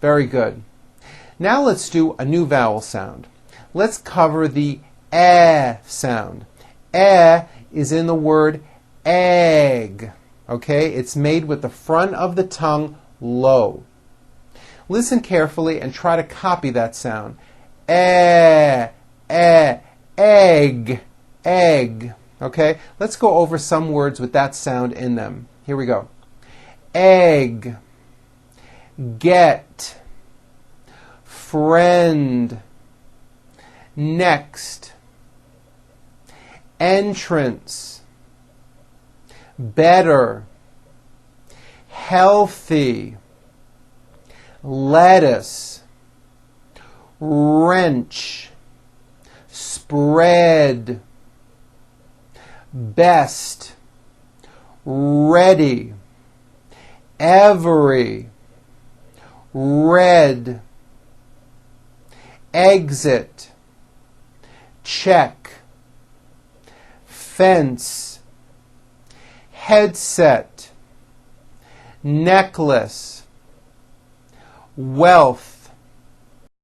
Very good. Now let's do a new vowel sound. Let's cover the eh sound. Eh is in the word egg. Okay? It's made with the front of the tongue low. Listen carefully and try to copy that sound. Eh, egg, egg. Okay? Let's go over some words with that sound in them. Here we go. Egg, get, friend, next, entrance, better, healthy, lettuce, wrench, spread, best, ready, every, red, exit, check, fence, headset, necklace, wealth,